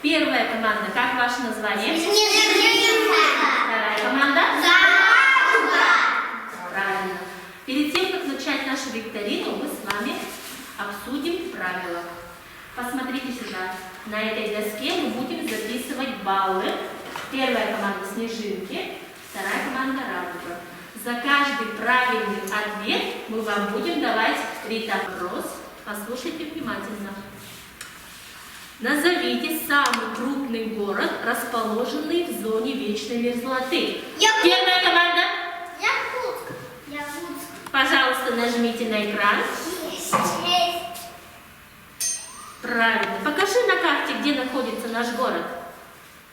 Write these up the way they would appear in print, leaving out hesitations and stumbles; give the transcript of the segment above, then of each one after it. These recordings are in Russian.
Первая команда, как ваше название? Снежинка. Вторая команда? Радуга. Правильно. Перед тем, как начать нашу викторину, мы с вами обсудим правила. Посмотрите сюда. На этой доске мы будем записывать баллы. Первая команда снежинки, вторая команда радуга. За каждый правильный ответ мы вам будем давать 3 вопрос. Послушайте внимательно. Назовите самый крупный город, расположенный в зоне вечной мерзлоты. Первая команда. Якутск. Пожалуйста, нажмите на экран. Правильно. Покажи на карте, где находится наш город.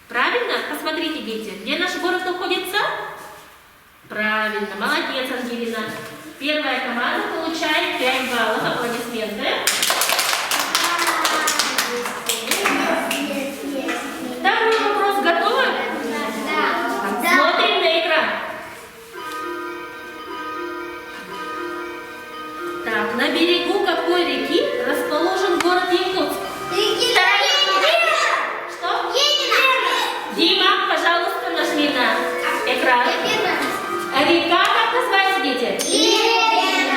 Правильно? Посмотрите, дети, где наш город находится? Правильно. Молодец, Ангелина. Первая команда получает 5 баллов. Аплодисменты. Второй вопрос. Готовы? Да. Смотрим на экран. Так, на берегу какой реки расположен город Якутск? Что? Дима, пожалуйста, нажми на экран. Река как называется, дети?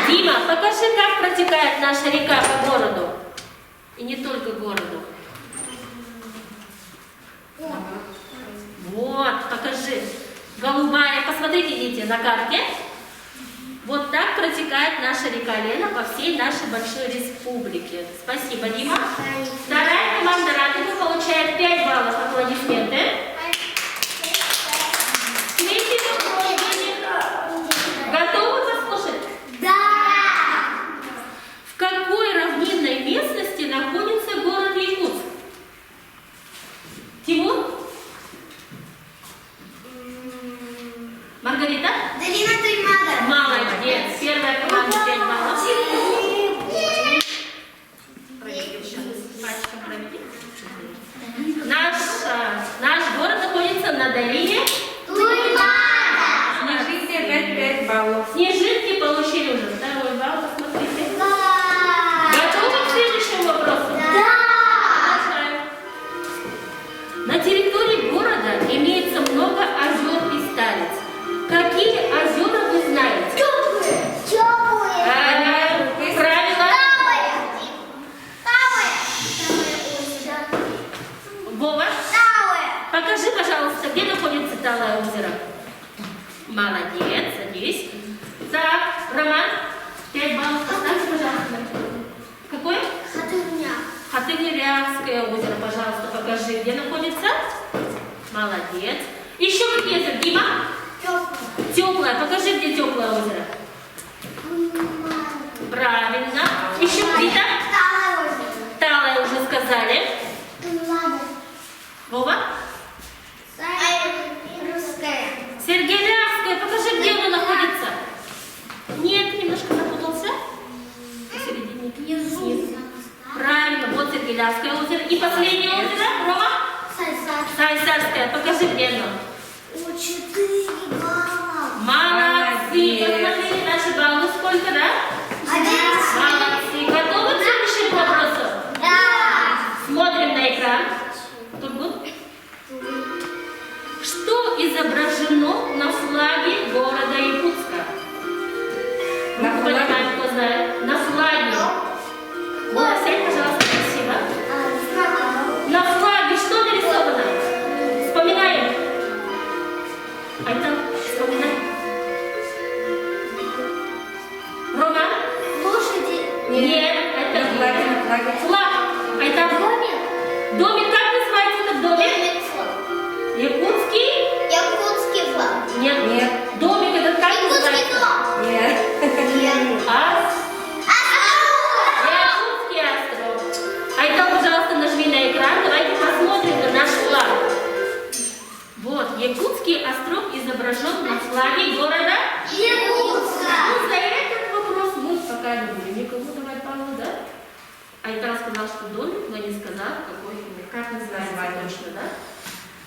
Дима, покажи, как протекает наша река по городу. И не только городу. Вот, покажи. Голубая. Посмотрите, дети, на карте. Вот так протекает наша река Лена по всей нашей большой республике. Спасибо, Дима. Вторая команда радуга получает 5 баллов. Аплодисменты. Третий вопрос, дети. Готовы послушать? Да. В какой равнинной местности находится город Якутск? Тимур? Маргарита? Долина Туймада. Молодец. Первая команда 5 баллов. Наш город находится на долине Туймада. Снежинки опять 5 баллов. Снежинки получили уже 2 балл. Посмотрите. Да. Готовы к следующему вопросу? Продолжаем. На территории города имеется много озер и стариц. Какие озера вы знаете? Теплые. Правило. Вова, покажи, пожалуйста, где находится Талое озеро. Молодец, садись. Так, Роман, 5 баллов поставьте, пожалуйста. Какое? Хатынырявское озеро, пожалуйста, покажи, где находится. Молодец. Еще какие озера? Дима? Теплое. Покажи, где теплое озеро. Правильно. Еще где-то? Талое уже сказали. Вова? Сергелявское. Покажи, где оно находится. Нет, немножко запутался. Посередине. Снизу. Правильно. Вот Сергелявское озеро. И последнее озеро. Рома? Сайсарское. Покажи, где оно. 4 балла. Молодцы. Посмотрите, наши баллы сколько, да? 11. Молодцы. Готовы к следующему вопросу? Да. Смотрим на экран. Тургут. Что изображено на флаге города Якутска? На Кто флаге? понимает, кто знает? На флаге. Вова, сядь, пожалуйста, спасибо. На флаге что нарисовано? Вспоминаем. Айтан, вспоминай. Рома? Нет, это флаг. Айтан. Домик, как называется этот домик? Якутский? Якутский флаг. Нет. Домик этот как Якутский называется? дом. Нет. Якутский остров. Айтан, пожалуйста, нажми на экран. Давайте посмотрим на наш флаг. Вот, Якутский остров изображен на флаге города Якутска. Ну, за этот вопрос мы пока не будем никому давать баллы, да? Айтан сказал, что домик, но не сказал, какой именно, как называется точно, да?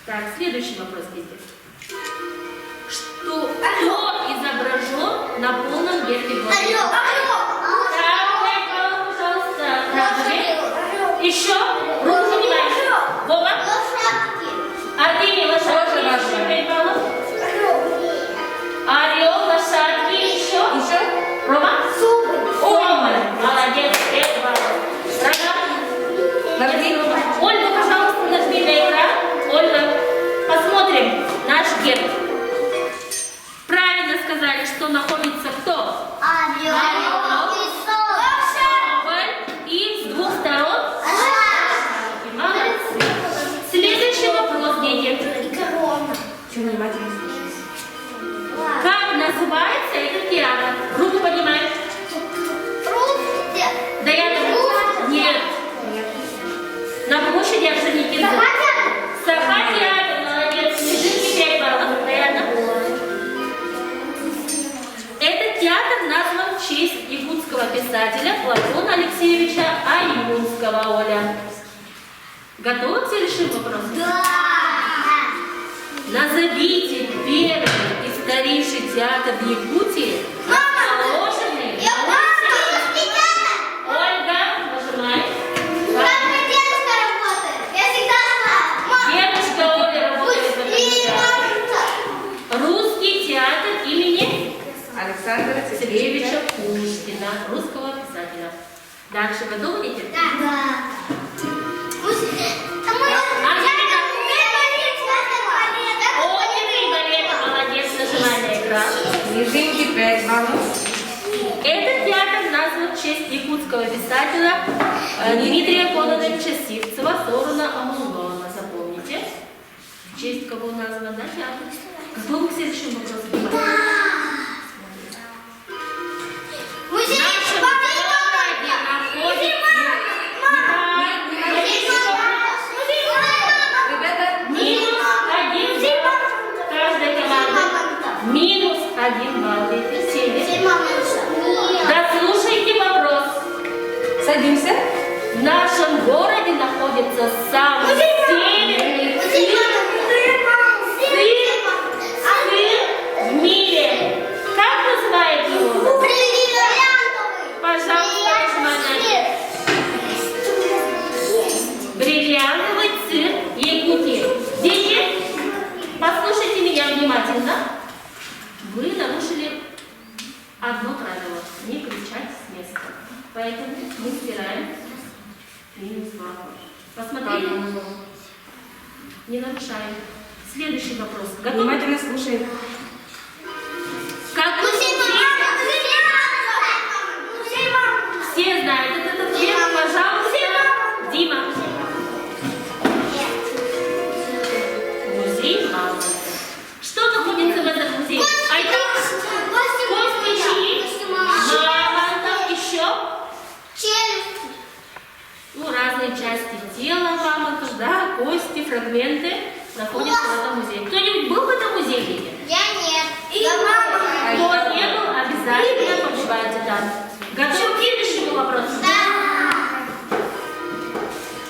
Так, следующий вопрос, дети. Кто изображен на полном гербе города? Так, 5 баллов, пожалуйста. Еще? Руку поднимаешь. Вова? площади Орджоникидзе? Саха-театр, молодец. Снежинки 5 баллов, Даяна. Этот театр назван в честь якутского писателя Платона Алексеевича Аюнского, Оля. Готовы к следующему вопросу? Назовите первый и старейший театр в Якутии, расположенный на улице. Ольга, нажимай. Дедушка Оля работает в этом театре. Русский театр имени Александра Сергеевича Пушкина, русского писателя. Дальше готовы, дети? Оперы и балеты, молодец, нажимай на экран. Снежинки 5 баллов. Этот театр назван в честь якутского писателя Дмитрия Кононовича Сивцева, Сорона Амулона. Запомните. В честь кого назван, да, театр? Готовы к следующему вопросу? Минус 1 балл. Дослушайте вопрос. Садимся. В нашем городе находится самый северный сыр в мире. Как называют его? Пожалуйста, нажимай. Бриллиантовый сыр Якутии. Дети, послушайте меня внимательно. Вы нарушили одно правило – не кричать с места. Поэтому мы стираем минус 2. Посмотрели? Не нарушаем. Следующий вопрос. Готовы? Внимательно слушаем. Какой все знают этот ответ, пожалуйста. Дима. Музей Малый. Что находится в этом музее? Кости чьи? Мамонтов. Еще? Ну, разные части тела мамонтов, да, кости, фрагменты находятся в этом музее. Кто-нибудь был в этом музее, дети? Кто не был, обязательно побывайте там. Готовы к следующему вопросу?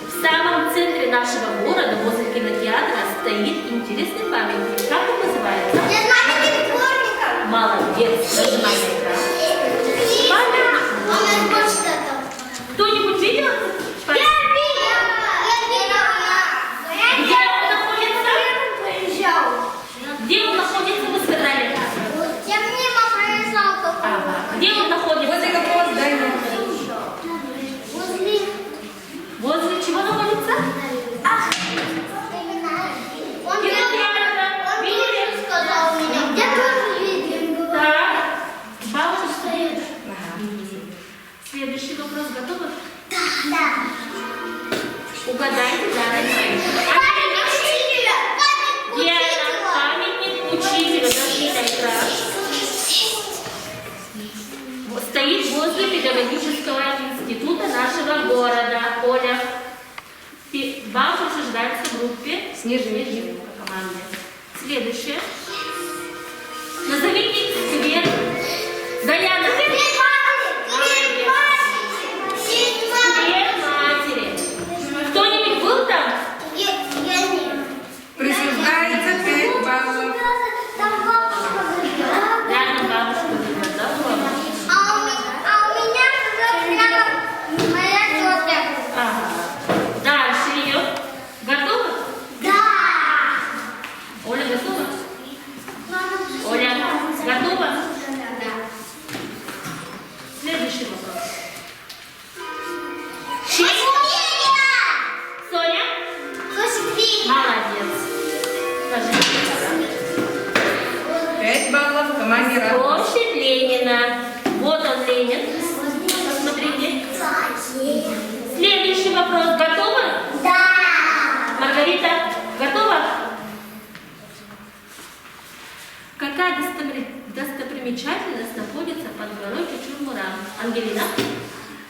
В самом центре нашего города, возле кинотеатра, стоит интересный памятник. Как он называется? Молодец, нажимай на экран. Памятник. Кто-нибудь видел? Где он находится, вы сказали? Ага. Где он находится? Возле какого здания? Возле чего находится? Так. Бабушка. Следующий вопрос готовы? Угадайте, да, Диана, памятник учителя, зажги на экран. Стоит возле педагогического института нашего города. Оля. Бабушка ожидается в группе Снежинки. по команде. Следующее. Назовите сквер. Даяна. Сквер матери. Кто-нибудь был там? Присуждается 5 баллов. Даяна, бабушка видно, да, была? Ага. Дальше идет. Готовы? Оля готова? Оля, готова? Следующий вопрос. Соня? Молодец. Скажи, 5 баллов команде «Рад». площадь Ленина. Вот он, Ленин. Посмотрите. Следующий вопрос. Готовы? Маргарита, готова? Какая достопримечательность находится под горой Чучурмура? Ангелина?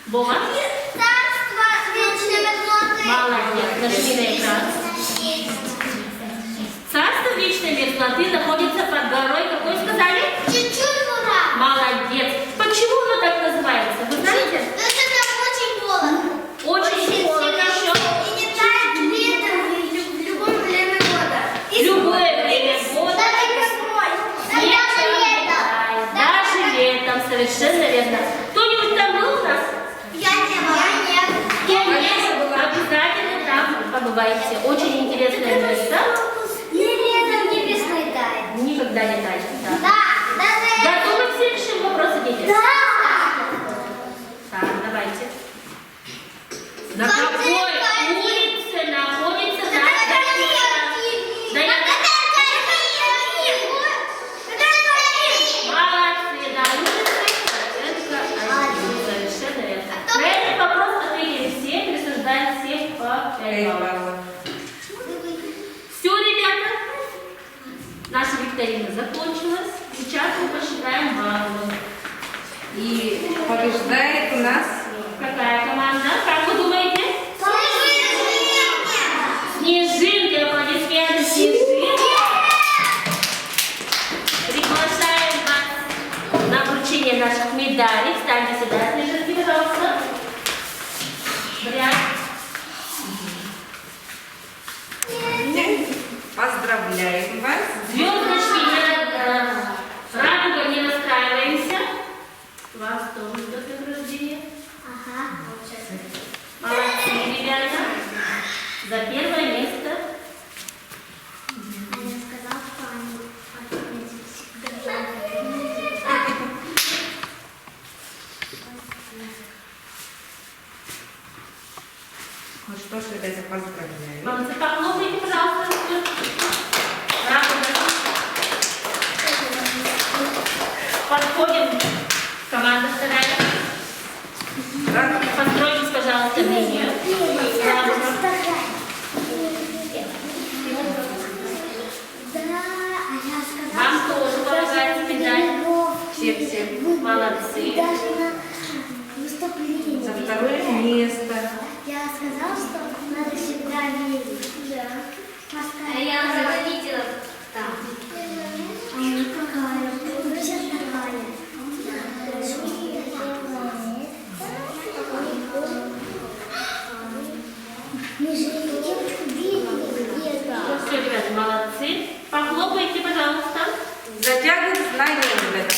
Вова? Молодец. нажми на экран. Царство вечной мерзлоты находится под горой, какой сказали? Чуть-чуть вода. Молодец. Почему оно так называется? Вы знаете? Это там очень холодно. Очень холодно еще. И не тает летом, в любое время года. В любое время года. Даже весной. Даже летом. Даже летом, совершенно верно. Кто-нибудь там был у нас? Я не была. Я не была. Обязательно там побывайте. Очень интересное место. Не летом, не весной тает. Никогда не тает. Да. Да, даже... Готовы к следующему вопросу, дети? Да. Так, давайте. На Концы какой пальцев. улице находится наш Это Дагестан? Да я- Молодцы, на улице оценка 1. Совершенно верно. На этот вопрос ответили все, присуждаем всем по 5 5 баллов. баллов. Все, ребята, наша викторина закончилась. Сейчас мы посчитаем баллы. И побеждает у нас Какая команда? Как вы думаете? Снежинки, аплодисменты Снежинки. Приглашаем вас на вручение наших медалей. Встаньте сюда, Снежинки, пожалуйста. Ряд. поздравляем вас. Звездочки, радуга, не расстраиваемся. Вас тоже ждет награждение. Молодцы, ребята. За первое место. Ну что ж, ребята, поздравляю. Молодцы, похлопайте, пожалуйста. Радуга. Подходим. Команда вторая. Постройтесь, пожалуйста, линию. Радуга. Вам тоже полагается медаль. Все. Молодцы. Даже на выступлении. За второе место. Я сказала, что надо всегда верить. Да. А я заметила там. А она какая? Вся такая. Мы же девочку видели где-то. Все, ребята, молодцы. Похлопайте, пожалуйста. Затягиваем знания, ребята.